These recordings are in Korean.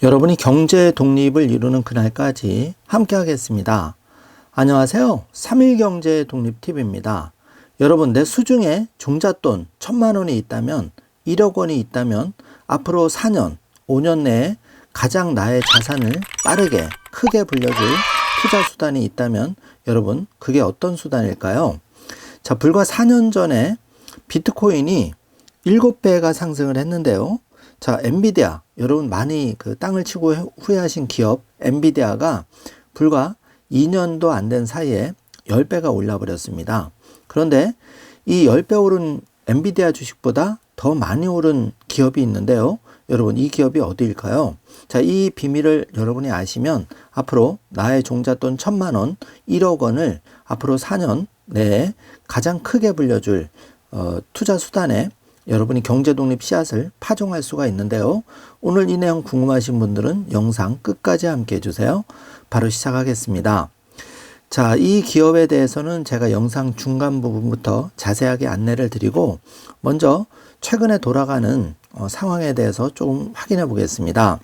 여러분이 경제 독립을 이루는 그날까지 함께 하겠습니다. 안녕하세요. 3일 경제 독립팁입니다. 여러분, 내 수중에 종잣돈 1,000만 원이 있다면, 1억 원이 있다면 앞으로 4년, 5년 내에 가장 나의 자산을 빠르게 크게 불려줄 투자 수단이 있다면 여러분, 그게 어떤 수단일까요? 자, 불과 4년 전에 비트코인이 7배가 상승을 했는데요. 자, 엔비디아, 여러분 많이 그 땅을 치고 후회하신 기업 엔비디아가 불과 2년도 안 된 사이에 10배가 올라버렸습니다. 그런데 이 10배 오른 엔비디아 주식보다 더 많이 오른 기업이 있는데요. 여러분, 이 기업이 어디일까요? 자, 이 비밀을 여러분이 아시면 앞으로 나의 종잣돈 1,000만 원, 1억 원을 앞으로 4년 내에 가장 크게 불려줄 투자 수단에 여러분이 경제독립 씨앗을 파종할 수가 있는데요. 오늘 이 내용 궁금하신 분들은 영상 끝까지 함께 해주세요. 바로 시작하겠습니다. 자, 이 기업에 대해서는 제가 영상 중간 부분부터 자세하게 안내를 드리고 먼저 최근에 돌아가는 상황에 대해서 조금 확인해 보겠습니다.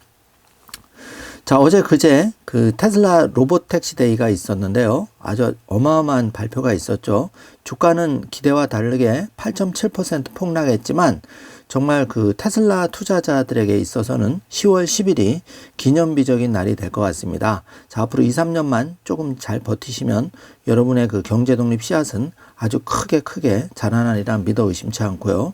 자, 어제 그제 그 테슬라 로보택시 데이가 있었는데요. 아주 어마어마한 발표가 있었죠. 주가는 기대와 다르게 8.7% 폭락했지만 정말 그 테슬라 투자자들에게 있어서는 10월 10일이 기념비적인 날이 될 것 같습니다. 자, 앞으로 2, 3년만 조금 잘 버티시면 여러분의 그 경제독립 씨앗은 아주 크게 자라나리라 믿어 의심치 않고요.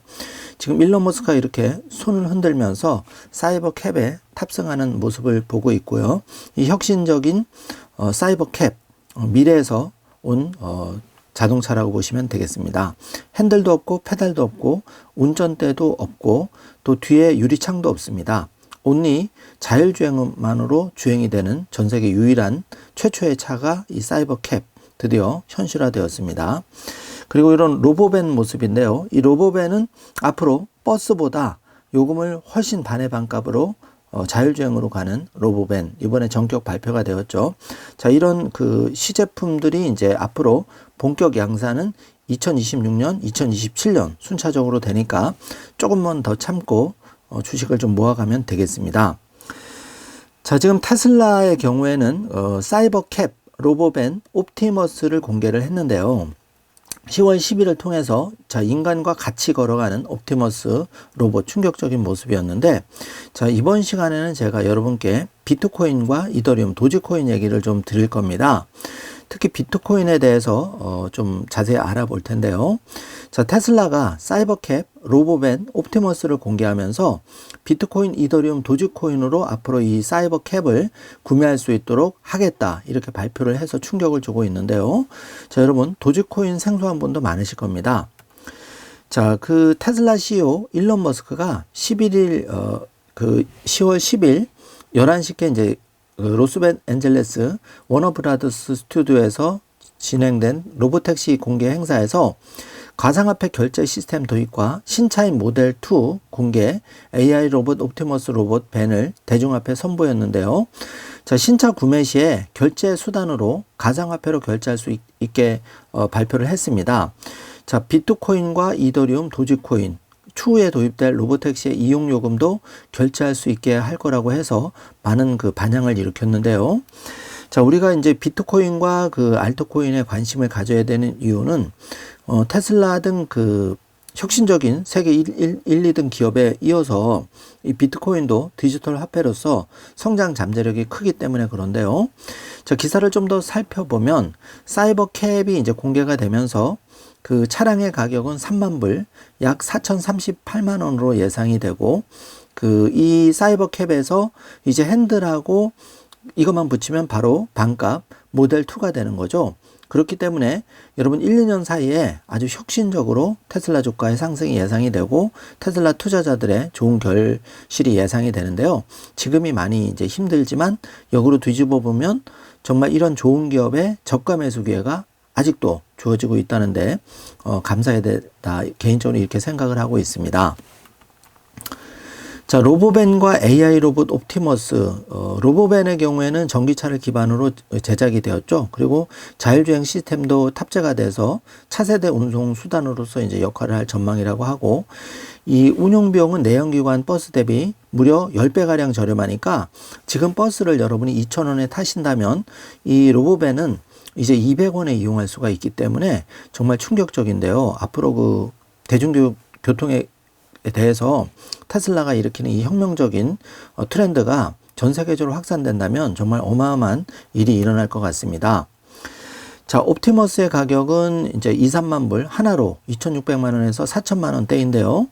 지금 일론 머스크가 이렇게 손을 흔들면서 사이버 캡에 탑승하는 모습을 보고 있고요. 이 혁신적인 사이버 캡, 미래에서 온 자동차라고 보시면 되겠습니다. 핸들도 없고 페달도 없고 운전대도 없고 또 뒤에 유리창도 없습니다. 온리 자율주행만으로 주행이 되는 전 세계 유일한 최초의 차가 이 사이버 캡 드디어 현실화되었습니다. 그리고 이런 로보밴 모습인데요. 이 로보밴은 앞으로 버스보다 요금을 훨씬 반의 반값으로 자율주행으로 가는 로보밴, 이번에 전격 발표가 되었죠. 자, 이런 그 시제품들이 이제 앞으로 본격 양산은 2026년, 2027년 순차적으로 되니까 조금만 더 참고 주식을 좀 모아가면 되겠습니다. 자, 지금 테슬라의 경우에는 사이버 캡 로보밴 옵티머스를 공개를 했는데요. 10월 10일을 통해서 자, 인간과 같이 걸어가는 옵티머스 로봇 충격적인 모습이었는데, 자, 이번 시간에는 제가 여러분께 비트코인과 이더리움, 도지코인 얘기를 좀 드릴 겁니다. 특히 비트코인에 대해서 좀 자세히 알아볼 텐데요. 자, 테슬라가 사이버캡, 로보밴, 옵티머스를 공개하면서 비트코인, 이더리움, 도지코인으로 앞으로 이 사이버캡을 구매할 수 있도록 하겠다, 이렇게 발표를 해서 충격을 주고 있는데요. 자, 여러분, 도지코인 생소한 분도 많으실 겁니다. 자, 그 테슬라 CEO 일론 머스크가 11일 그 10월 10일 11시께 이제 로스앤젤레스 워너브라더스 스튜디오에서 진행된 로보택시 공개 행사에서 가상화폐 결제 시스템 도입과 신차인 모델 2 공개, AI 로봇 옵티머스 로봇 밴을 대중 앞에 선보였는데요. 자, 신차 구매 시에 결제 수단으로 가상화폐로 결제할 수 있게 발표를 했습니다. 자, 비트코인과 이더리움, 도지코인, 추후에 도입될 로보택시의 이용 요금도 결제할 수 있게 할 거라고 해서 많은 그 반향을 일으켰는데요. 자, 우리가 이제 비트코인과 그 알트코인에 관심을 가져야 되는 이유는 테슬라 등 그 혁신적인 세계 1, 2등 기업에 이어서 이 비트코인도 디지털 화폐로서 성장 잠재력이 크기 때문에 그런데요. 자, 기사를 좀 더 살펴보면 사이버 캡이 이제 공개가 되면서 그 차량의 가격은 3만 불, 약 4,038만 원으로 예상이 되고, 그 이 사이버 캡에서 이제 핸들하고 이것만 붙이면 바로 반값 모델 2가 되는 거죠. 그렇기 때문에 여러분 1, 2년 사이에 아주 혁신적으로 테슬라 주가의 상승이 예상이 되고 테슬라 투자자들의 좋은 결실이 예상이 되는데요. 지금이 많이 이제 힘들지만 역으로 뒤집어 보면 정말 이런 좋은 기업의 저가 매수 기회가 아직도 주어지고 있다는데 감사해야 되다, 개인적으로 이렇게 생각을 하고 있습니다. 자, 로보밴과 AI 로봇 옵티머스, 로보밴의 경우에는 전기차를 기반으로 제작이 되었죠. 그리고 자율주행 시스템도 탑재가 돼서 차세대 운송 수단으로서 이제 역할을 할 전망이라고 하고, 이 운용 비용은 내연기관 버스 대비 무려 10배가량 저렴하니까 지금 버스를 여러분이 2,000원에 타신다면 이 로보밴은 이제 200원에 이용할 수가 있기 때문에 정말 충격적인데요. 앞으로 그 대중교통에 대해서 테슬라가 일으키는 이 혁명적인 트렌드가 전 세계적으로 확산된다면 정말 어마어마한 일이 일어날 것 같습니다. 자, 옵티머스의 가격은 이제 2, 3만 불 하나로 2,600만 원에서 4,000만 원대인데요.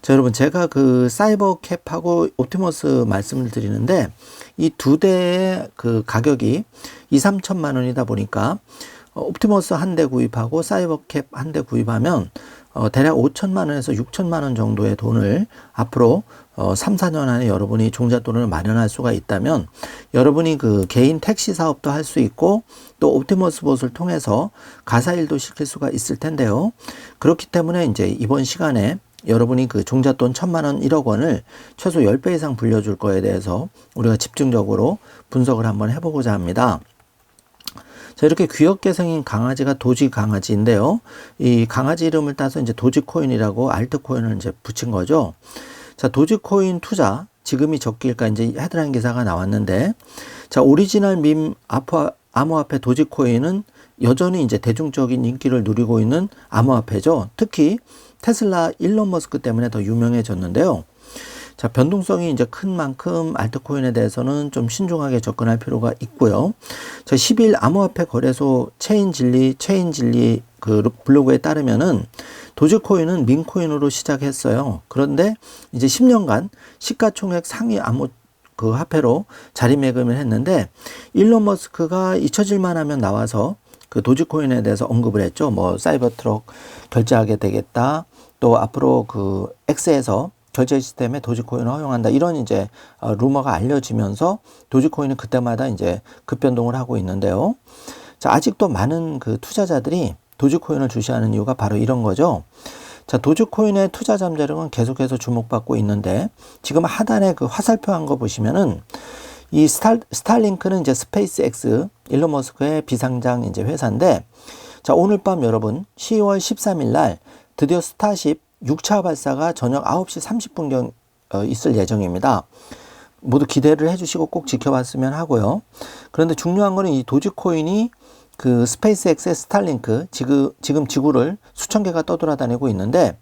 자, 여러분 제가 그 사이버캡하고 옵티머스 말씀을 드리는데 이 두 대의 그 가격이 2, 3천만 원이다 보니까 옵티머스 한 대 구입하고 사이버캡 한 대 구입하면 대략 5천만 원에서 6천만 원 정도의 돈을 앞으로 3, 4년 안에 여러분이 종잣돈을 마련할 수가 있다면 여러분이 그 개인 택시 사업도 할 수 있고 또 옵티머스 봇을 통해서 가사일도 시킬 수가 있을 텐데요. 그렇기 때문에 이제 이번 시간에 여러분이 그 종잣돈 1,000만 원, 1억 원을 최소 10배 이상 불려줄 거에 대해서 우리가 집중적으로 분석을 한번 해보고자 합니다. 자, 이렇게 귀엽게 생긴 강아지가 도지 강아지인데요. 이 강아지 이름을 따서 이제 도지코인이라고 알트코인을 이제 붙인 거죠. 자, 도지코인 투자, 지금이 적기일까 이제 헤드라인 기사가 나왔는데, 자, 오리지널 밈 암호화폐 도지코인은 여전히 이제 대중적인 인기를 누리고 있는 암호화폐죠. 특히 테슬라 일론 머스크 때문에 더 유명해졌는데요. 자, 변동성이 이제 큰 만큼 알트코인에 대해서는 좀 신중하게 접근할 필요가 있고요. 자, 10일 암호화폐 거래소 체인진리 그 블로그에 따르면은 도지코인은 민코인으로 시작했어요. 그런데 이제 10년간 시가총액 상위 암호 그 화폐로 자리매김을 했는데 일론 머스크가 잊혀질만 하면 나와서 그 도지코인에 대해서 언급을 했죠. 뭐 사이버트럭 결제하게 되겠다. 또 앞으로 그 X에서 결제 시스템에 도지코인을 허용한다. 이런 이제 루머가 알려지면서 도지코인은 그때마다 이제 급변동을 하고 있는데요. 자, 아직도 많은 그 투자자들이 도지코인을 주시하는 이유가 바로 이런 거죠. 자, 도지코인의 투자 잠재력은 계속해서 주목받고 있는데 지금 하단에 그 화살표 한 거 보시면은 이 스타링크는 이제 스페이스X 일론 머스크의 비상장 이제 회사인데 자, 오늘 밤 여러분 10월 13일 날 드디어 스타쉽 6차 발사가 저녁 9시 30분경 있을 예정입니다. 모두 기대를 해주시고 꼭 지켜봤으면 하고요. 그런데 중요한 거는 이 도지코인이 그 스페이스X의 스타링크, 지금 지구를 수천 개가 떠돌아다니고 있는데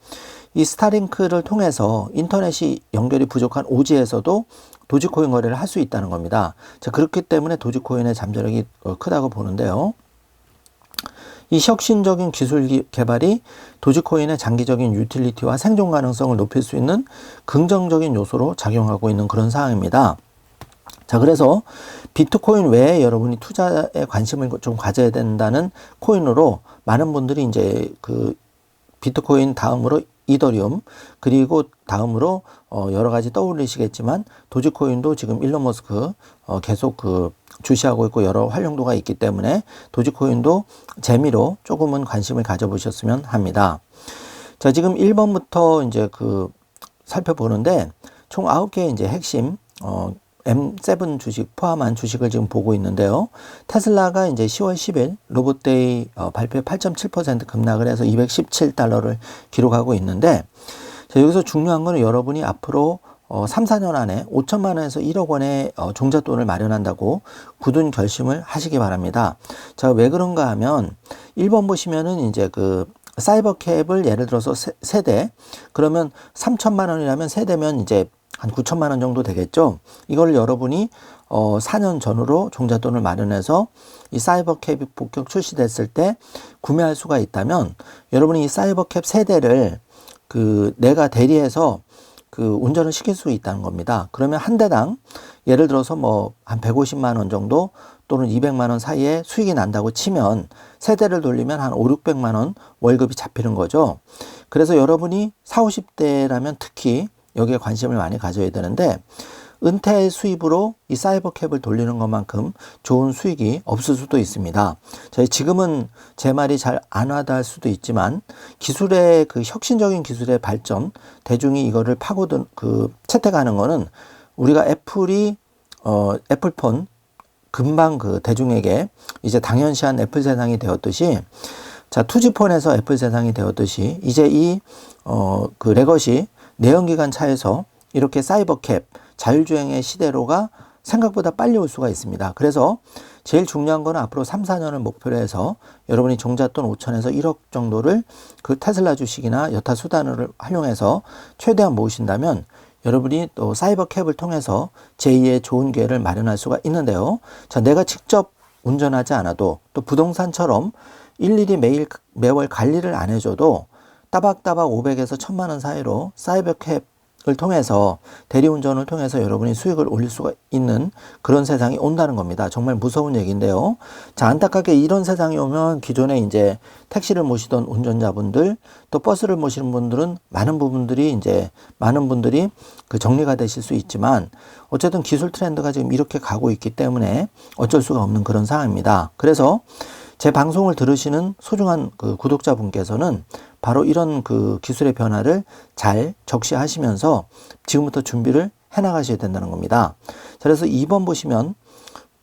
이 스타링크를 통해서 인터넷이 연결이 부족한 오지에서도 도지코인 거래를 할 수 있다는 겁니다. 자, 그렇기 때문에 도지코인의 잠재력이 크다고 보는데요. 이 혁신적인 기술 개발이 도지코인의 장기적인 유틸리티와 생존 가능성을 높일 수 있는 긍정적인 요소로 작용하고 있는 그런 상황입니다. 자, 그래서 비트코인 외에 여러분이 투자에 관심을 좀 가져야 된다는 코인으로 많은 분들이 이제 그 비트코인 다음으로 이더리움 그리고 다음으로 여러 가지 떠올리시겠지만 도지코인도 지금 일론 머스크 계속 그 주시하고 있고 여러 활용도가 있기 때문에 도지코인도 재미로 조금은 관심을 가져보셨으면 합니다. 자, 지금 1번부터 이제 그 살펴보는데 총 9개의 이제 핵심 M7 주식 포함한 주식을 지금 보고 있는데요. 테슬라가 이제 10월 10일 로봇데이 발표에 8.7% 급락을 해서 $217를 기록하고 있는데 자, 여기서 중요한 거는 여러분이 앞으로 3, 4년 안에 5천만 원에서 1억 원의 종잣돈을 마련한다고 굳은 결심을 하시기 바랍니다. 자, 왜 그런가 하면 1번 보시면은 이제 그 사이버캡을 예를 들어서 세대 그러면 3천만 원이라면 세대면 이제 한 9천만 원 정도 되겠죠. 이걸 여러분이 4년 전으로 종잣돈을 마련해서 이 사이버캡이 본격 출시됐을 때 구매할 수가 있다면 여러분이 이 사이버캡 세대를 그 내가 대리해서 그 운전을 시킬 수 있다는 겁니다. 그러면 한 대당 예를 들어서 뭐 한 150만 원 정도 또는 200만 원 사이에 수익이 난다고 치면 세대를 돌리면 한 5, 600만 원 월급이 잡히는 거죠. 그래서 여러분이 40, 50대라면 특히 여기에 관심을 많이 가져야 되는데 은퇴 수입으로 이 사이버캡을 돌리는 것만큼 좋은 수익이 없을 수도 있습니다. 저희 지금은 제 말이 잘 안 와닿을 수도 있지만 기술의 그 혁신적인 기술의 발전, 대중이 이거를 파고든 그 채택하는 거는 우리가 애플폰 금방 그 대중에게 이제 당연시한 애플 세상이 되었듯이 자, 투지폰에서 애플 세상이 되었듯이 이제 이 그 레거시 내연기관 차에서 이렇게 사이버캡 자율주행의 시대로가 생각보다 빨리 올 수가 있습니다. 그래서 제일 중요한 거는 앞으로 3, 4년을 목표로 해서 여러분이 종잣돈 5천에서 1억 정도를 그 테슬라 주식이나 여타 수단을 활용해서 최대한 모으신다면 여러분이 또 사이버캡을 통해서 제2의 좋은 기회를 마련할 수가 있는데요. 자, 내가 직접 운전하지 않아도 또 부동산처럼 일일이 매월 관리를 안 해줘도 따박따박 500에서 1000만 원 사이로 사이버캡을 통해서 대리운전을 통해서 여러분이 수익을 올릴 수가 있는 그런 세상이 온다는 겁니다. 정말 무서운 얘기인데요. 자, 안타깝게 이런 세상이 오면 기존에 이제 택시를 모시던 운전자분들 또 버스를 모시는 분들은 많은 분들이 그 정리가 되실 수 있지만 어쨌든 기술 트렌드가 지금 이렇게 가고 있기 때문에 어쩔 수가 없는 그런 상황입니다. 그래서 제 방송을 들으시는 소중한 그 구독자분께서는 바로 이런 그 기술의 변화를 잘 적시하시면서 지금부터 준비를 해나가셔야 된다는 겁니다. 그래서 2번 보시면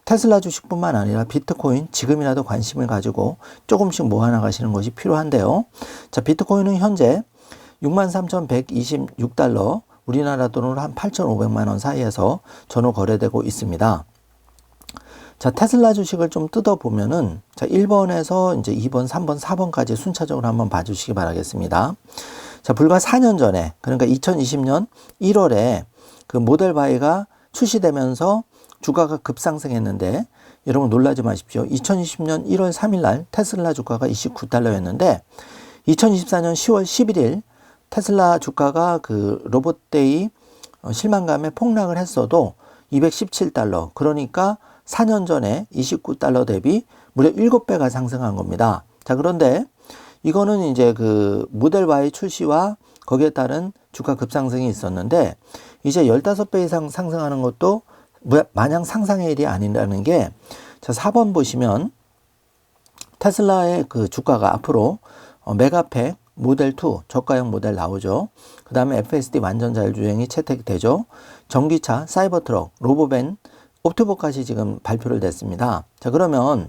테슬라 주식뿐만 아니라 비트코인 지금이라도 관심을 가지고 조금씩 모아나가시는 것이 필요한데요. 자, 비트코인은 현재 63,126달러, 우리나라 돈으로 한 8,500만 원 사이에서 전후 거래되고 있습니다. 자, 테슬라 주식을 좀 뜯어보면은, 자, 1번에서 이제 2번, 3번, 4번까지 순차적으로 한번 봐주시기 바라겠습니다. 자, 불과 4년 전에, 그러니까 2020년 1월에 그 모델 Y가 출시되면서 주가가 급상승했는데, 여러분 놀라지 마십시오. 2020년 1월 3일 날 테슬라 주가가 29달러였는데, 2024년 10월 11일 테슬라 주가가 그 로봇데이 실망감에 폭락을 했어도 217달러, 그러니까 4년 전에 29달러 대비 무려 7배가 상승한 겁니다. 자, 그런데 이거는 이제 그 모델 Y 출시와 거기에 따른 주가 급상승이 있었는데 이제 15배 이상 상승하는 것도 마냥 상상의 일이 아니라는 게, 자, 4번 보시면 테슬라의 그 주가가 앞으로 메가팩 모델 2 저가형 모델 나오죠. 그 다음에 FSD 완전 자율주행이 채택되죠. 전기차, 사이버트럭, 로보밴, 옵티버까지 지금 발표를 냈습니다. 자, 그러면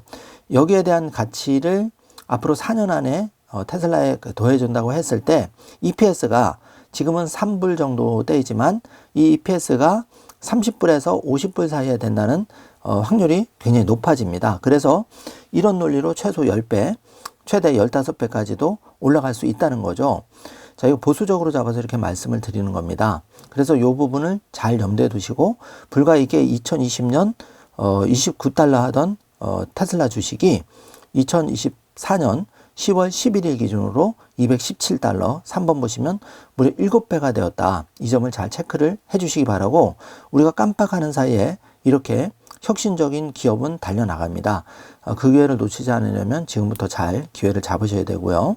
여기에 대한 가치를 앞으로 4년 안에 테슬라에 더해준다고 했을 때 EPS가 지금은 3불 정도 되지만 이 EPS가 30불에서 50불 사이에 된다는 확률이 굉장히 높아집니다. 그래서 이런 논리로 최소 10배, 최대 15배까지도 올라갈 수 있다는 거죠. 자, 이거 보수적으로 잡아서 이렇게 말씀을 드리는 겁니다. 그래서 이 부분을 잘 염두에 두시고, 불과 이게 2020년 29달러 하던 테슬라 주식이 2024년 10월 11일 기준으로 217달러, 3번 보시면 무려 7배가 되었다. 이 점을 잘 체크를 해주시기 바라고, 우리가 깜빡하는 사이에 이렇게 혁신적인 기업은 달려나갑니다. 그 기회를 놓치지 않으려면 지금부터 잘 기회를 잡으셔야 되고요.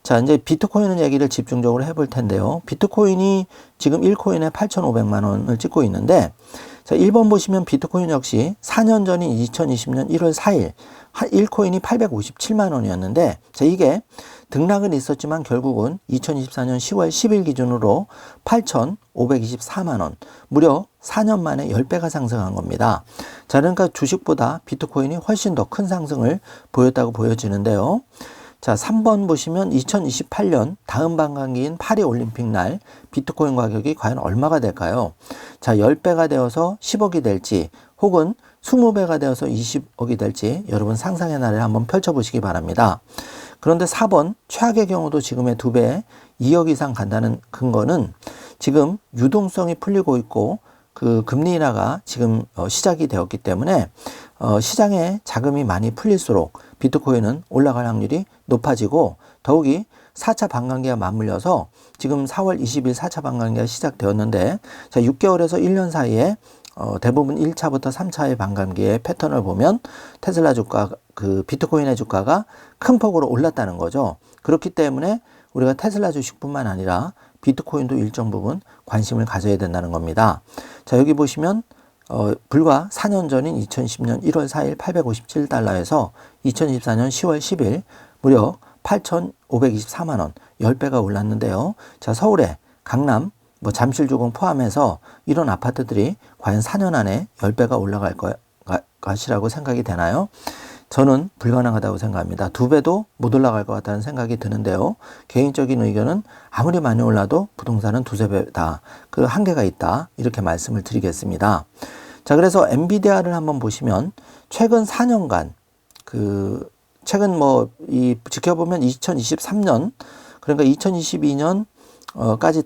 자, 이제 비트코인 얘기를 집중적으로 해볼 텐데요. 비트코인이 지금 1코인에 8,500만 원을 찍고 있는데, 자, 1번 보시면 비트코인 역시 4년 전인 2020년 1월 4일 1코인이 857만 원이었는데, 자, 이게 등락은 있었지만 결국은 2024년 10월 10일 기준으로 8,524만 원, 무려 4년 만에 10배가 상승한 겁니다. 자, 그러니까 주식보다 비트코인이 훨씬 더 큰 상승을 보였다고 보여지는데요. 자, 3번 보시면 2028년 다음 반감기인 파리 올림픽 날 비트코인 가격이 과연 얼마가 될까요? 자, 10배가 되어서 10억이 될지 혹은 20배가 되어서 20억이 될지 여러분 상상의 나래를 한번 펼쳐보시기 바랍니다. 그런데 4번 최악의 경우도 지금의 2배 2억 이상 간다는 근거는 지금 유동성이 풀리고 있고 그 금리 인하가 지금 시작이 되었기 때문에 시장에 자금이 많이 풀릴수록 비트코인은 올라갈 확률이 높아지고, 더욱이 4차 반감기와 맞물려서 지금 4월 20일 4차 반감기가 시작되었는데, 자, 6개월에서 1년 사이에 대부분 1차부터 3차의 반감기의 패턴을 보면 테슬라 주가, 그 비트코인의 주가가 큰 폭으로 올랐다는 거죠. 그렇기 때문에 우리가 테슬라 주식뿐만 아니라 비트코인도 일정 부분 관심을 가져야 된다는 겁니다. 자, 여기 보시면 불과 4년 전인 2010년 1월 4일 857달러에서 2024년 10월 10일 무려 8,524만 원, 10배가 올랐는데요. 자, 서울에 강남, 잠실주공 포함해서 이런 아파트들이 과연 4년 안에 10배가 올라갈 것이라고 생각이 되나요? 저는 불가능하다고 생각합니다. 2배도 못 올라갈 것 같다는 생각이 드는데요. 개인적인 의견은 아무리 많이 올라도 부동산은 2~3배다. 그 한계가 있다. 이렇게 말씀을 드리겠습니다. 자, 그래서 엔비디아를 한번 보시면 최근 4년간 최근 지켜보면 2023년, 그러니까 2022년 까지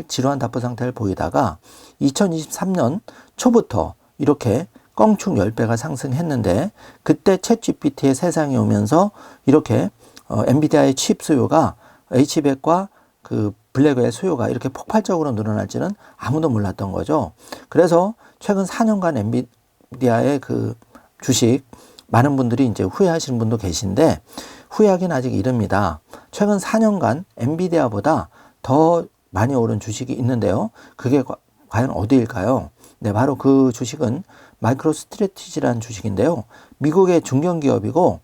지루한 답보 상태를 보이다가 2023년 초부터 이렇게 껑충 10배가 상승했는데, 그때 챗 GPT의 세상이 오면서 이렇게 엔비디아의 칩 수요가 H백과 블랙의 수요가 이렇게 폭발적으로 늘어날지는 아무도 몰랐던 거죠. 그래서 최근 4년간 엔비디아의 주식 많은 분들이 이제 후회하시는 분도 계신데, 후회하긴 아직 이릅니다. 최근 4년간 엔비디아보다 더 많이 오른 주식이 있는데요. 그게 과연 어디일까요? 네, 바로 그 주식은 마이크로스트래티지라는 주식인데요. 미국의 중견기업이고,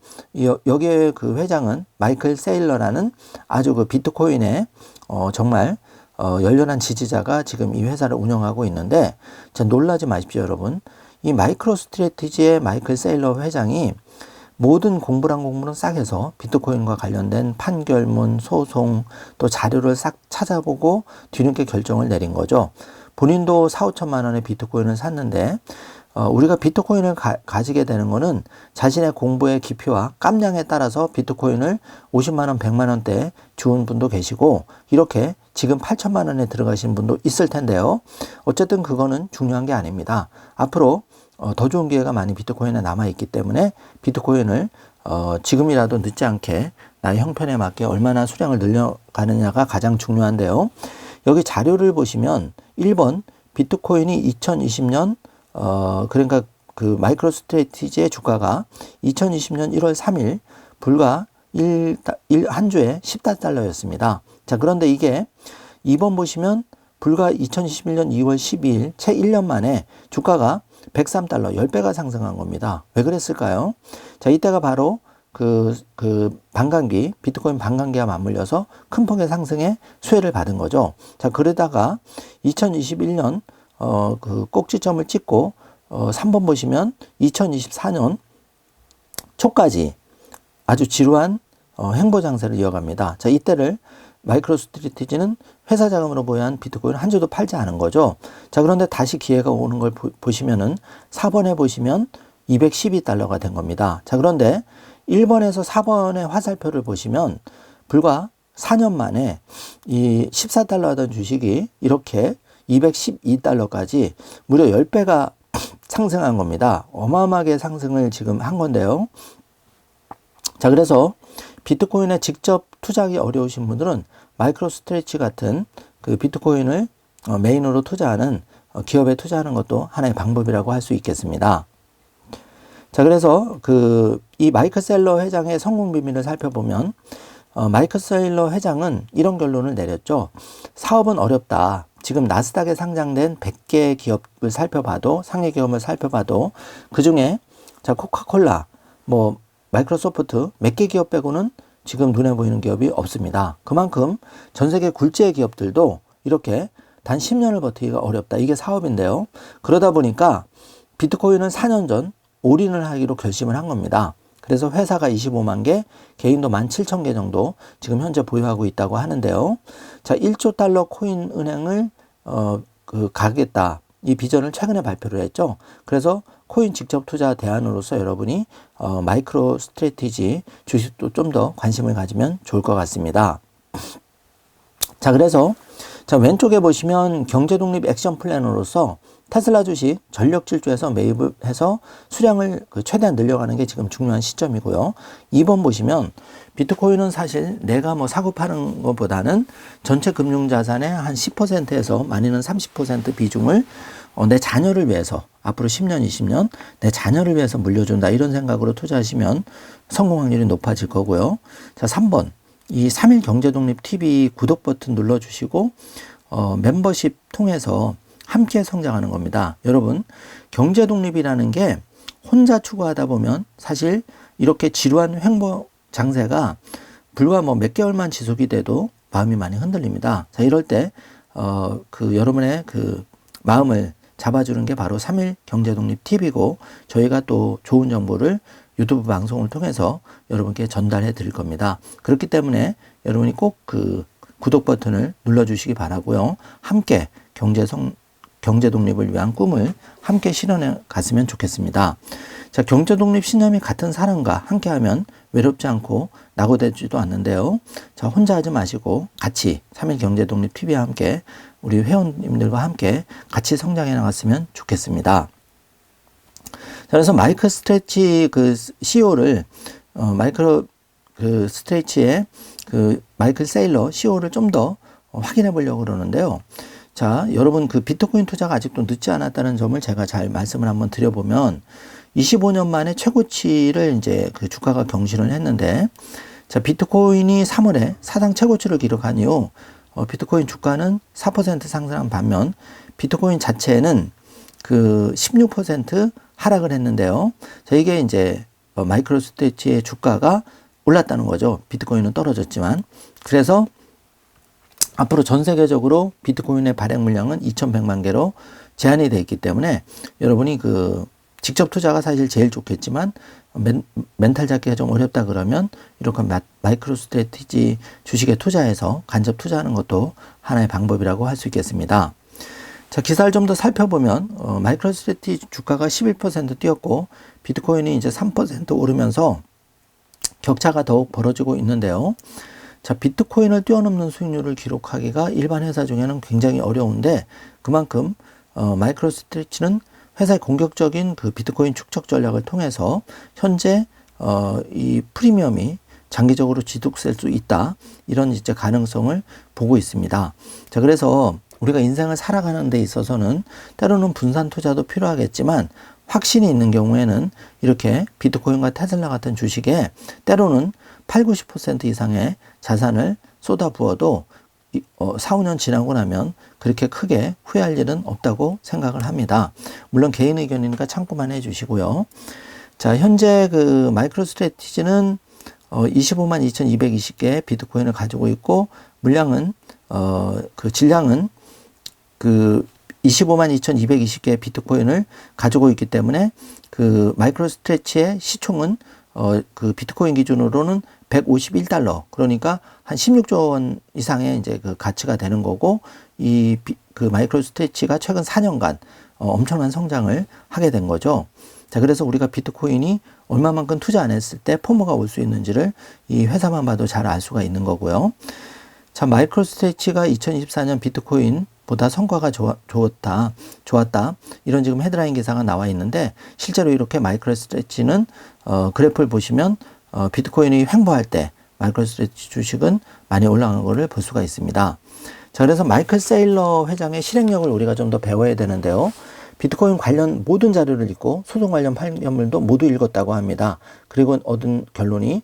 여기에 회장은 마이클 세일러라는 아주 비트코인의 정말 열렬한 지지자가 지금 이 회사를 운영하고 있는데, 놀라지 마십시오, 여러분. 이 마이크로스트래티지의 마이클 세일러 회장이 모든 공부란 공부는 싹 해서 비트코인과 관련된 판결문, 소송, 또 자료를 싹 찾아보고 뒤늦게 결정을 내린 거죠. 본인도 4~5천만 원의 비트코인을 샀는데, 우리가 비트코인을 가지게 되는 거는 자신의 공부의 깊이와 깜냥에 따라서 비트코인을 50만 원, 100만 원대에 주은 분도 계시고, 이렇게 지금 8천만 원에 들어가신 분도 있을 텐데요. 어쨌든 그거는 중요한 게 아닙니다. 앞으로 더 좋은 기회가 많이 비트코인에 남아있기 때문에 비트코인을 지금이라도 늦지 않게 나의 형편에 맞게 얼마나 수량을 늘려가느냐가 가장 중요한데요. 여기 자료를 보시면 1번 비트코인이 2020년 그러니까 마이크로스트래티지의 주가가 2020년 1월 3일 불과 한 주에 $10였습니다. 자, 그런데 이게 2번 보시면 불과 2021년 2월 12일 채 1년 만에 주가가 $103, 10배가 상승한 겁니다. 왜 그랬을까요? 자, 이때가 바로 반감기, 비트코인 반감기와 맞물려서 큰 폭의 상승에 수혜를 받은 거죠. 자, 그러다가 2021년 꼭지점을 찍고 3번 보시면 2024년 초까지 아주 지루한 횡보 장세를 이어갑니다. 자, 이때를 마이크로스트래티지는 회사 자금으로 보유한 비트코인 한 주도 팔지 않은 거죠. 자, 그런데 다시 기회가 오는 걸 보시면은 4번에 보시면 $212가 된 겁니다. 자, 그런데 1번에서 4번의 화살표를 보시면 불과 4년 만에 이 $14 하던 주식이 이렇게 $212까지 무려 10배가 상승한 겁니다. 어마어마하게 상승을 지금 한 건데요. 자, 그래서 비트코인에 직접 투자하기 어려우신 분들은 마이크로스트래티지 같은 비트코인을 메인으로 투자하는 기업에 투자하는 것도 하나의 방법이라고 할 수 있겠습니다. 자, 그래서 이 마이클 세일러 회장의 성공 비밀을 살펴보면 마이클 세일러 회장은 이런 결론을 내렸죠. 사업은 어렵다. 지금 나스닥에 상장된 100개 기업을 살펴봐도, 상해 기업을 살펴봐도 그중에 자, 코카콜라, 마이크로소프트 몇 개 기업 빼고는 지금 눈에 보이는 기업이 없습니다. 그만큼 전 세계 굴지의 기업들도 이렇게 단 10년을 버티기가 어렵다. 이게 사업인데요. 그러다 보니까 비트코인은 4년 전 올인을 하기로 결심을 한 겁니다. 그래서 회사가 25만 개, 개인도 17,000개 정도 지금 현재 보유하고 있다고 하는데요. 자, 1조 달러 코인 은행을 가겠다. 이 비전을 최근에 발표를 했죠. 그래서 코인 직접 투자 대안으로서 여러분이 마이크로스트래티지 주식도 좀 더 관심을 가지면 좋을 것 같습니다. 자, 그래서 왼쪽에 보시면 경제독립 액션 플랜으로서 테슬라 주식 전력 질주해서 매입을 해서 수량을 최대한 늘려가는 게 지금 중요한 시점이고요. 2번 보시면 비트코인은 사실 내가 사고 파는 것보다는 전체 금융자산의 한 10%에서 많이는 30% 비중을 내 자녀를 위해서 앞으로 10년, 20년 내 자녀를 위해서 물려준다. 이런 생각으로 투자하시면 성공 확률이 높아질 거고요. 자, 3번. 이 3일 경제독립 TV 구독 버튼 눌러주시고 멤버십 통해서 함께 성장하는 겁니다. 여러분, 경제독립이라는 게 혼자 추구하다 보면 사실 이렇게 지루한 횡보 장세가 불과 몇 개월만 지속이 돼도 마음이 많이 흔들립니다. 자, 이럴 때 여러분의 마음을 잡아주는 게 바로 3일 경제독립 TV고, 저희가 또 좋은 정보를 유튜브 방송을 통해서 여러분께 전달해 드릴 겁니다. 그렇기 때문에 여러분이 꼭 그 구독 버튼을 눌러주시기 바라고요. 함께 경제 독립을 위한 꿈을 함께 실현해 갔으면 좋겠습니다. 자, 경제 독립 신념이 같은 사람과 함께하면 외롭지 않고 낙오되지도 않는데요. 자, 혼자 하지 마시고 같이 3일 경제 독립 TV와 함께 우리 회원님들과 함께 같이 성장해 나갔으면 좋겠습니다. 자, 그래서 마이클 스트레치 그 CEO를 마이클 그 스트레치의 그 마이클 세일러 CEO를 좀 더 확인해 보려고 그러는데요. 자, 여러분 그 비트코인 투자가 아직도 늦지 않았다는 점을 제가 잘 말씀을 한번 드려보면 25년 만에 최고치를 이제 그 주가가 경신을 했는데, 자, 비트코인이 3월에 사상 최고치를 기록한 이후 비트코인 주가는 4% 상승한 반면 비트코인 자체는 그 16% 하락을 했는데요. 자, 이게 이제 마이크로 스트레치의 주가가 올랐다는 거죠. 비트코인은 떨어졌지만. 그래서 앞으로 전 세계적으로 비트코인의 발행 물량은 2,100만 개로 제한이 되어 있기 때문에 여러분이 그 직접 투자가 사실 제일 좋겠지만 멘탈 잡기가 좀 어렵다 그러면 이렇게 마이크로 스트래티지 주식에 투자해서 간접 투자하는 것도 하나의 방법이라고 할 수 있겠습니다. 자, 기사를 좀 더 살펴보면 마이크로 스트래티지 주가가 11% 뛰었고 비트코인이 이제 3% 오르면서 격차가 더욱 벌어지고 있는데요. 자, 비트코인을 뛰어넘는 수익률을 기록하기가 일반 회사 중에는 굉장히 어려운데 그만큼 마이크로 스트레치는 회사의 공격적인 그 비트코인 축적 전략을 통해서 현재 이 프리미엄이 장기적으로 지속될 수 있다, 이런 이제 가능성을 보고 있습니다. 자, 그래서 우리가 인생을 살아가는 데 있어서는 때로는 분산 투자도 필요하겠지만 확신이 있는 경우에는 이렇게 비트코인과 테슬라 같은 주식에 때로는 8, 90% 이상의 자산을 쏟아부어도 4, 5년 지나고 나면 그렇게 크게 후회할 일은 없다고 생각을 합니다. 물론 개인 의견이니까 참고만 해주시고요. 자, 현재 그 마이크로 스트래티지는 25만 2,220개의 비트코인을 가지고 있고 물량은 그 질량은 그 25만 2,220개의 비트코인을 가지고 있기 때문에 그 마이크로 스트래치의 시총은 그 비트코인 기준으로는 151달러, 그러니까 한 16조 원 이상의 이제 그 가치가 되는 거고, 그 마이크로 스트래치가 최근 4년간 엄청난 성장을 하게 된 거죠. 자, 그래서 우리가 비트코인이 얼마만큼 투자 안 했을 때 포모가 올 수 있는지를 이 회사만 봐도 잘 알 수가 있는 거고요. 자, 마이크로 스트래치가 2024년 비트코인보다 성과가 좋았다. 이런 지금 헤드라인 기사가 나와 있는데, 실제로 이렇게 마이크로 스트래치는 그래프를 보시면 비트코인이 횡보할 때 마이크로 스트래치 주식은 많이 올라간 것을 볼 수가 있습니다. 자, 그래서 마이클 세일러 회장의 실행력을 우리가 좀 더 배워야 되는데요. 비트코인 관련 모든 자료를 읽고 소송 관련 판결문도 모두 읽었다고 합니다. 그리고 얻은 결론이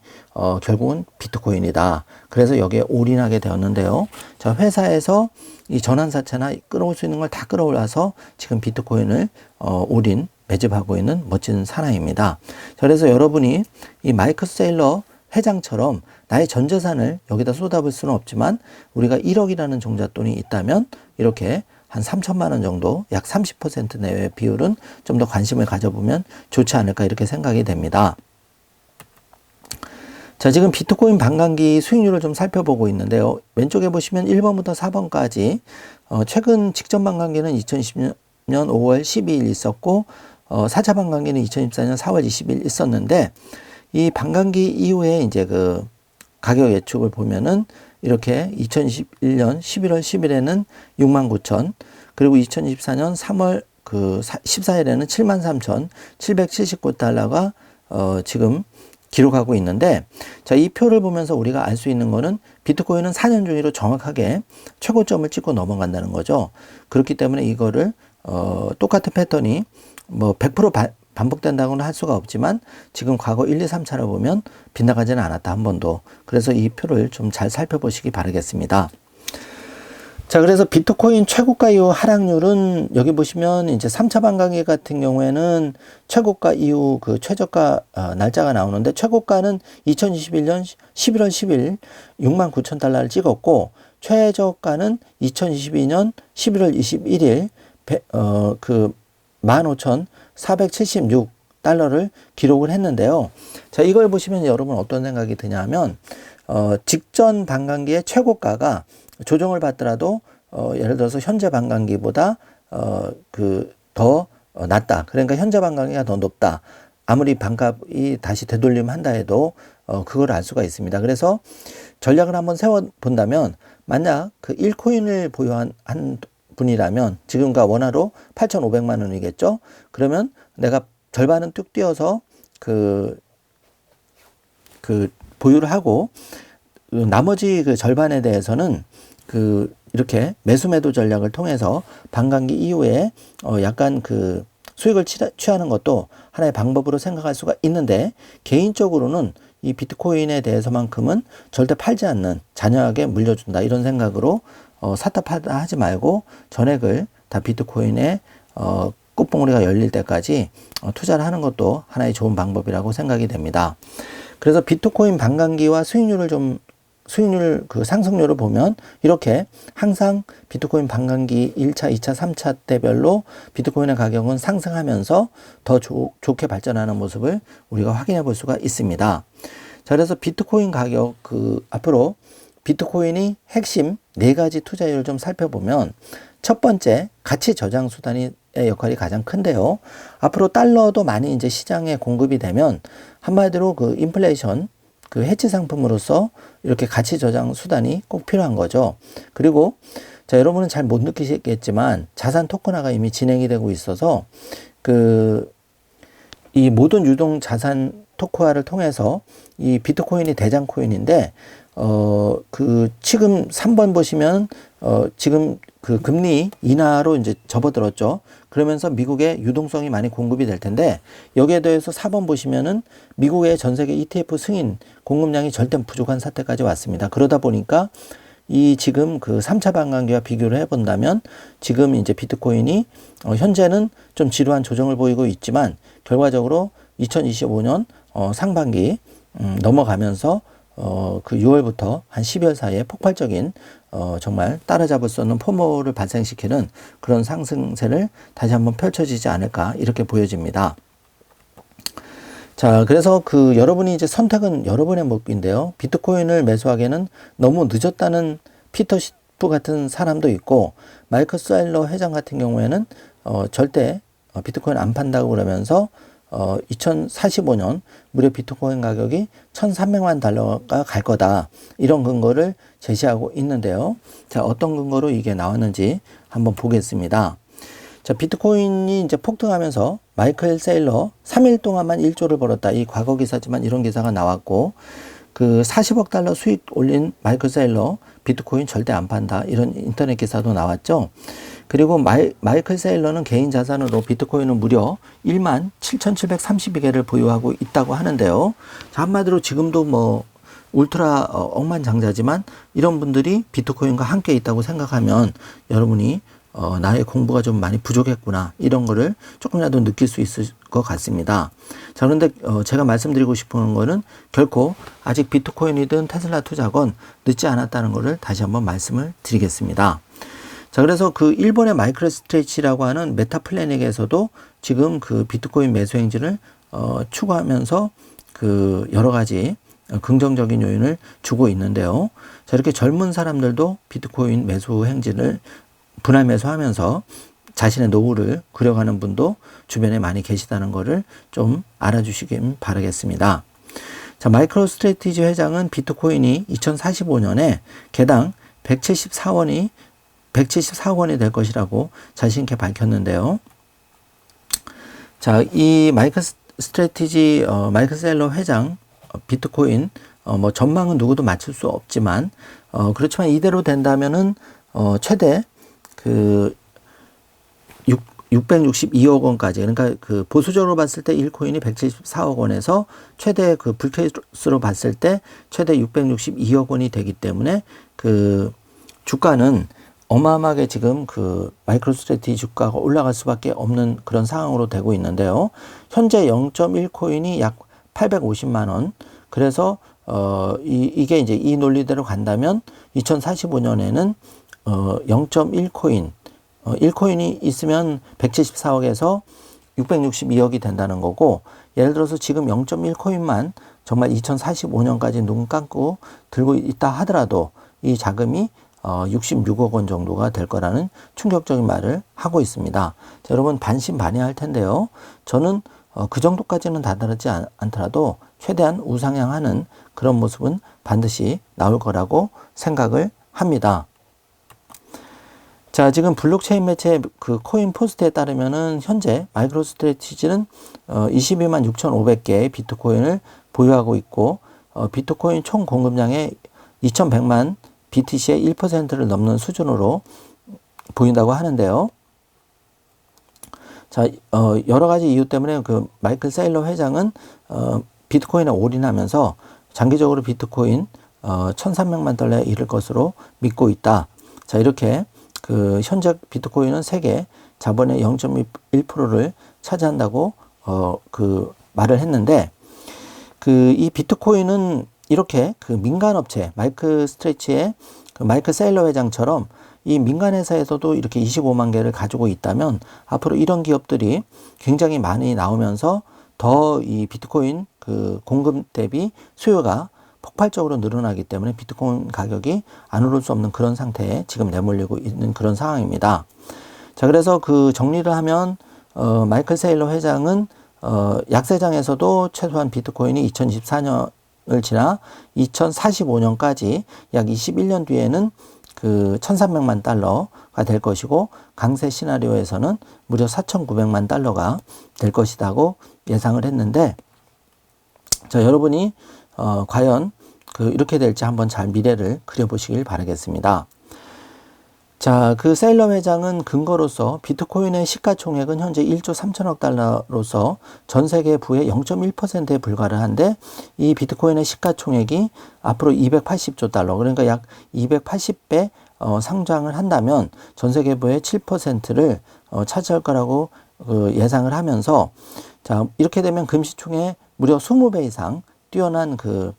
결국은 비트코인이다. 그래서 여기에 올인하게 되었는데요. 자, 회사에서 이 전환사채나 끌어올 수 있는 걸 다 끌어올라서 지금 비트코인을 올인 매집하고 있는 멋진 사나이입니다. 자, 그래서 여러분이 이 마이클 세일러 회장처럼 나의 전 재산을 여기다 쏟아부을 수는 없지만 우리가 1억이라는 종잣돈이 있다면 이렇게 한 3천만 원 정도, 약 30% 내외의 비율은 좀 더 관심을 가져보면 좋지 않을까, 이렇게 생각이 됩니다. 자, 지금 비트코인 반감기 수익률을 좀 살펴보고 있는데요. 왼쪽에 보시면 1번부터 4번까지 최근 직전 반감기는 2020년 5월 12일 있었고 4차 반감기는 2024년 4월 20일 있었는데, 이 반감기 이후에 이제 그 가격 예측을 보면은 이렇게 2021년 11월 10일에는 69,000, 그리고 2024년 3월 그 14일에는 73,779달러가 지금 기록하고 있는데, 자, 이 표를 보면서 우리가 알 수 있는 거는 비트코인은 4년 중위로 정확하게 최고점을 찍고 넘어간다는 거죠. 그렇기 때문에 이거를 똑같은 패턴이 뭐 100% 반복된다고는 할 수가 없지만 지금 과거 1, 2, 3차를 보면 빗나가지는 않았다, 한 번도. 그래서 이 표를 좀 잘 살펴보시기 바라겠습니다. 자, 그래서 비트코인 최고가 이후 하락률은 여기 보시면 이제 3차 반감기 같은 경우에는 최고가 이후 그 최저가 날짜가 나오는데, 최고가는 2021년 11월 10일 69,000달러를 찍었고, 최저가는 2022년 11월 21일 그 15,476 달러를 기록을 했는데요. 자, 이걸 보시면 여러분 어떤 생각이 드냐면, 직전 반감기의 최고가가 조정을 받더라도, 예를 들어서 현재 반감기보다, 더 낮다. 그러니까 현재 반감기가 더 높다. 아무리 반값이 다시 되돌림 한다 해도, 그걸 알 수가 있습니다. 그래서 전략을 한번 세워 본다면, 만약 그 1코인을 보유한 분이라면 지금과 원화로 8,500만 원이겠죠. 그러면 내가 절반은 뚝 띄어서 보유를 하고, 나머지 그 절반에 대해서는 이렇게 매수 매도 전략을 통해서 반감기 이후에 약간 수익을 취하는 것도 하나의 방법으로 생각할 수가 있는데, 개인적으로는 이 비트코인에 대해서만큼은 절대 팔지 않는, 잔여하게 물려준다 이런 생각으로 샀다 팔다 하지 말고 전액을 다 비트코인에 꽃봉오리가 열릴 때까지 투자를 하는 것도 하나의 좋은 방법이라고 생각이 됩니다. 그래서 비트코인 반감기와 수익률 상승률을 보면 이렇게 항상 비트코인 반감기 1차, 2차, 3차 때별로 비트코인의 가격은 상승하면서 더 좋게 발전하는 모습을 우리가 확인해 볼 수가 있습니다. 자, 그래서 비트코인 가격, 앞으로 비트코인이 핵심 4가지 투자율을 좀 살펴보면, 첫 번째, 가치 저장 수단의 역할이 가장 큰데요. 앞으로 달러도 많이 이제 시장에 공급이 되면 한마디로 인플레이션, 해치 상품으로서 이렇게 가치 저장 수단이 꼭 필요한 거죠. 그리고 자, 여러분은 잘 못 느끼시겠지만 자산 토큰화가 이미 진행이 되고 있어서 이 모든 유동 자산 토큰화를 통해서 이 비트코인이 대장 코인인데, 지금 3번 보시면 지금 금리 인하로 이제 접어들었죠. 그러면서 미국에 유동성이 많이 공급이 될 텐데, 여기에 대해서 4번 보시면은 미국의 전 세계 ETF 승인 공급량이 절대 부족한 사태까지 왔습니다. 그러다 보니까 이 지금 3차 반감기와 비교를 해본다면, 지금 이제 비트코인이 현재는 좀 지루한 조정을 보이고 있지만, 결과적으로 2025년 상반기 넘어가면서 6월부터 한 12월 사이에 폭발적인 정말 따라잡을 수 없는 포모를 발생시키는 그런 상승세를 다시 한번 펼쳐지지 않을까, 이렇게 보여집니다. 자, 그래서 여러분이 이제 선택은 여러분의 몫인데요. 비트코인을 매수하기에는 너무 늦었다는 피터 시프 같은 사람도 있고, 마이클 사일러 회장 같은 경우에는 절대 비트코인 안 판다고 그러면서 2045년 무려 비트코인 가격이 1,300만 달러가 갈 거다, 이런 근거를 제시하고 있는데요. 자, 어떤 근거로 이게 나왔는지 한번 보겠습니다. 자, 비트코인이 이제 폭등하면서 마이클 세일러 3일 동안만 1조를 벌었다. 이 과거 기사지만 이런 기사가 나왔고, 40억 달러 수익 올린 마이클 세일러 비트코인 절대 안 판다, 이런 인터넷 기사도 나왔죠. 그리고 마이클 세일러는 개인 자산으로 비트코인은 무려 17,732개를 보유하고 있다고 하는데요. 자, 한마디로 지금도 울트라 억만장자지만 이런 분들이 비트코인과 함께 있다고 생각하면 여러분이 나의 공부가 좀 많이 부족했구나, 이런 거를 조금이라도 느낄 수 있을 것 같습니다. 자, 그런데 제가 말씀드리고 싶은 거는 결코 아직 비트코인이든 테슬라 투자건 늦지 않았다는 거를 다시 한번 말씀을 드리겠습니다. 자, 그래서 일본의 마이크로스트레치라고 하는 메타플래닉에서도 지금 비트코인 매수 행진을 추구하면서 여러 가지 긍정적인 요인을 주고 있는데요. 자, 이렇게 젊은 사람들도 비트코인 매수 행진을 분할 매수하면서 자신의 노후를 그려가는 분도 주변에 많이 계시다는 것을 좀 알아주시길 바라겠습니다. 자, 마이크로스트래티지 회장은 비트코인이 2045년에 개당 174억 원이 될 것이라고 자신 있게 밝혔는데요. 자, 이 마이클 셀러 회장 비트코인 전망은 누구도 맞출 수 없지만, 그렇지만 이대로 된다면은 최대 662억 원까지, 그러니까 보수적으로 봤을 때 1코인이 174억 원에서 최대 불케이스로 봤을 때 최대 662억 원이 되기 때문에 주가는 어마어마하게 지금 마이크로스트래티지 주가가 올라갈 수밖에 없는 그런 상황으로 되고 있는데요. 현재 0.1코인이 약 850만 원. 그래서 이게 이제 이 논리대로 간다면 2045년에는 0.1코인 1코인이 있으면 174억에서 662억이 된다는 거고, 예를 들어서 지금 0.1코인만 정말 2045년까지 눈 감고 들고 있다 하더라도 이 자금이 66억 원 정도가 될 거라는 충격적인 말을 하고 있습니다. 자, 여러분 반신반의할 텐데요. 저는 그 정도까지는 다다르지 않더라도 최대한 우상향하는 그런 모습은 반드시 나올 거라고 생각을 합니다. 자, 지금 블록체인 매체 그 코인 포스트에 따르면은 현재 마이크로스트래티지는 22만 6,500개의 비트코인을 보유하고 있고, 비트코인 총 공급량의 2,100만 BTC의 1%를 넘는 수준으로 보인다고 하는데요. 자, 여러 가지 이유 때문에 그 마이클 세일러 회장은 비트코인에 올인하면서 장기적으로 비트코인 1,300만 달러에 이를 것으로 믿고 있다. 자, 이렇게 그 현재 비트코인은 세계 자본의 0.1%를 차지한다고 그 말을 했는데, 그 이 비트코인은 이렇게 그 민간 업체 마이크로스트래티지의 그 마이클 세일러 회장처럼 이 민간 회사에서도 이렇게 25만 개를 가지고 있다면 앞으로 이런 기업들이 굉장히 많이 나오면서 더 이 비트코인 그 공급 대비 수요가 폭발적으로 늘어나기 때문에 비트코인 가격이 안 오를 수 없는 그런 상태에 지금 내몰리고 있는 그런 상황입니다. 자, 그래서 그 정리를 하면 마이클 세일러 회장은 약세장에서도 최소한 비트코인이 2024년을 지나 2045년까지 약 21년 뒤에는 그 1,300만 달러가 될 것이고, 강세 시나리오에서는 무려 4,900만 달러가 될 것이라고 예상을 했는데, 자, 여러분이 과연 이렇게 될지 한번 잘 미래를 그려보시길 바라겠습니다. 자, 그 세일러 회장은 근거로서 비트코인의 시가총액은 현재 1조 3천억 달러로서 전 세계 부의 0.1%에 불과를 한데, 이 비트코인의 시가총액이 앞으로 280조 달러, 그러니까 약 280배 상장을 한다면 전 세계 부의 7%를 차지할 거라고 예상을 하면서, 자, 이렇게 되면 금시총액 무려 20배 이상 뛰어난 그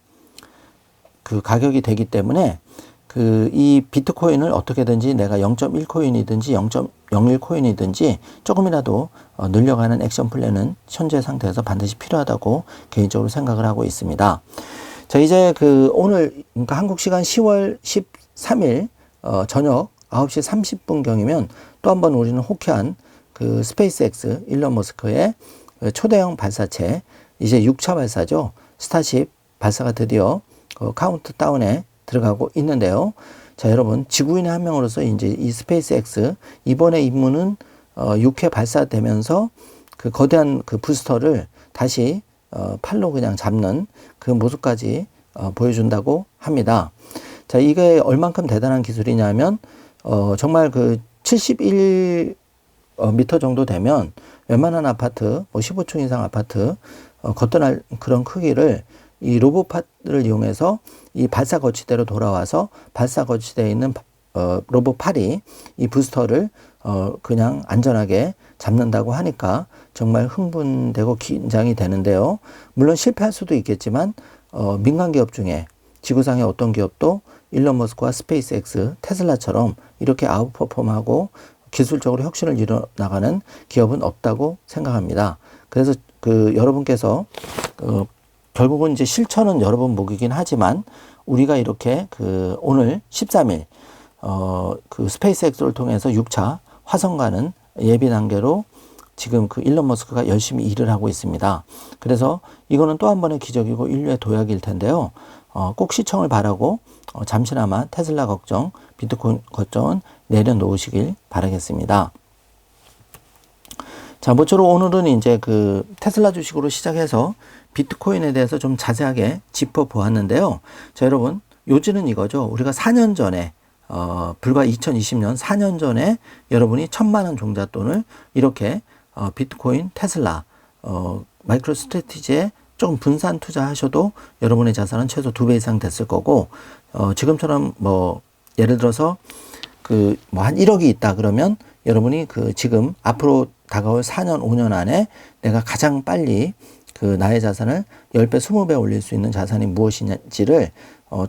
가격이 되기 때문에 이 비트코인을 어떻게든지 내가 0.1코인이든지 0.01코인이든지 조금이라도 늘려가는 액션 플랜은 현재 상태에서 반드시 필요하다고 개인적으로 생각을 하고 있습니다. 자, 이제 오늘, 그러니까 한국 시간 10월 13일 저녁 9시 30분경이면 또 한 번 우리는 호쾌한 그 스페이스X 일론 머스크의 초대형 발사체, 이제 6차 발사죠. 스타쉽 발사가 드디어 카운트다운에 들어가고 있는데요. 자, 여러분, 지구인의 한 명으로서 이제 이 스페이스X 이번의 임무는 6회 발사되면서 그 거대한 그 부스터를 다시 팔로 그냥 잡는 그 모습까지 보여준다고 합니다. 자, 이게 얼만큼 대단한 기술이냐면 정말 그 71 미터 정도 되면 웬만한 아파트, 15층 이상 아파트 거뜬할 그런 크기를 이 로봇팔을 이용해서 이 발사 거치대로 돌아와서 발사 거치대에 있는 로봇팔이 이 부스터를 그냥 안전하게 잡는다고 하니까 정말 흥분되고 긴장이 되는데요. 물론 실패할 수도 있겠지만 민간 기업 중에 지구상의 어떤 기업도 일론 머스크와 스페이스X, 테슬라처럼 이렇게 아웃퍼폼하고 기술적으로 혁신을 이뤄나가는 기업은 없다고 생각합니다. 그래서 여러분께서 결국은 이제 실천은 여러분 몫이긴 하지만 우리가 이렇게 오늘 13일 스페이스X를 통해서 6차 화성가는 예비 단계로 지금 일론 머스크가 열심히 일을 하고 있습니다. 그래서 이거는 또 한 번의 기적이고 인류의 도약일 텐데요. 꼭 시청을 바라고 잠시나마 테슬라 걱정, 비트코인 걱정은 내려놓으시길 바라겠습니다. 자, 모쪼록 오늘은 이제 테슬라 주식으로 시작해서 비트코인에 대해서 좀 자세하게 짚어보았는데요. 자, 여러분, 요지는 이거죠. 우리가 4년 전에, 불과 2020년 4년 전에 여러분이 1,000만 원 종잣돈을 이렇게 비트코인, 테슬라, 마이크로스트래티지에 조금 분산 투자하셔도 여러분의 자산은 최소 2배 이상 됐을 거고, 지금처럼 예를 들어서 한 1억이 있다 그러면 여러분이 지금 앞으로 다가올 4년, 5년 안에 내가 가장 빨리 나의 자산을 10배, 20배 올릴 수 있는 자산이 무엇인지를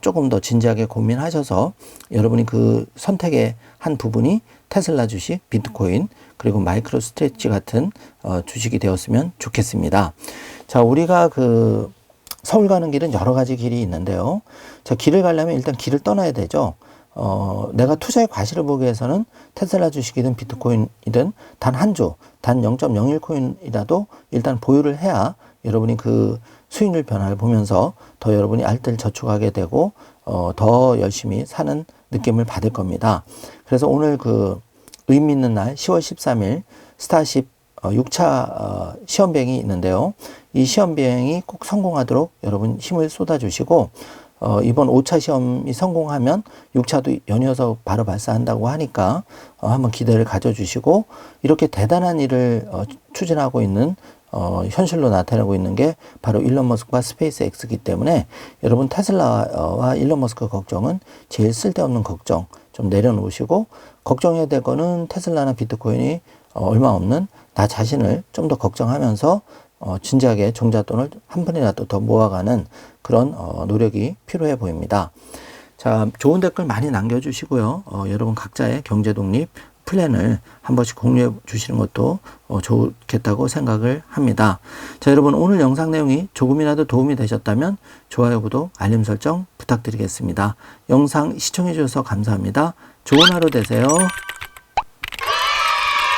조금 더 진지하게 고민하셔서 여러분이 그 선택의 한 부분이 테슬라 주식, 비트코인, 그리고 마이크로 스트레치 같은 주식이 되었으면 좋겠습니다. 자, 우리가 그 서울 가는 길은 여러 가지 길이 있는데요. 자, 길을 가려면 일단 길을 떠나야 되죠. 내가 투자의 과실을 보기 위해서는 테슬라 주식이든 비트코인이든 단 한 주, 단 0.01코인이라도 일단 보유를 해야 여러분이 그 수익률 변화를 보면서 더 여러분이 알뜰 저축하게 되고 더 열심히 사는 느낌을 받을 겁니다. 그래서 오늘 그 의미 있는 날 10월 13일 스타쉽 6차 시험 비행이 있는데요. 이 시험 비행이 꼭 성공하도록 여러분 힘을 쏟아주시고 이번 5차 시험이 성공하면 6차도 연이어서 바로 발사한다고 하니까 한번 기대를 가져주시고 이렇게 대단한 일을 추진하고 있는 현실로 나타나고 있는 게 바로 일론 머스크와 스페이스 X이기 때문에 여러분 테슬라와 일론 머스크 걱정은 제일 쓸데없는 걱정 좀 내려놓으시고 걱정해야 될 거는 테슬라나 비트코인이 얼마 없는 나 자신을 좀 더 걱정하면서 진지하게 종잣돈을 한 푼이라도 더 모아가는 그런 노력이 필요해 보입니다. 자, 좋은 댓글 많이 남겨주시고요. 여러분 각자의 경제 독립 플랜을 한 번씩 공유해 주시는 것도 좋겠다고 생각을 합니다. 자, 여러분 오늘 영상 내용이 조금이라도 도움이 되셨다면 좋아요, 구독, 알림 설정 부탁드리겠습니다. 영상 시청해 주셔서 감사합니다. 좋은 하루 되세요.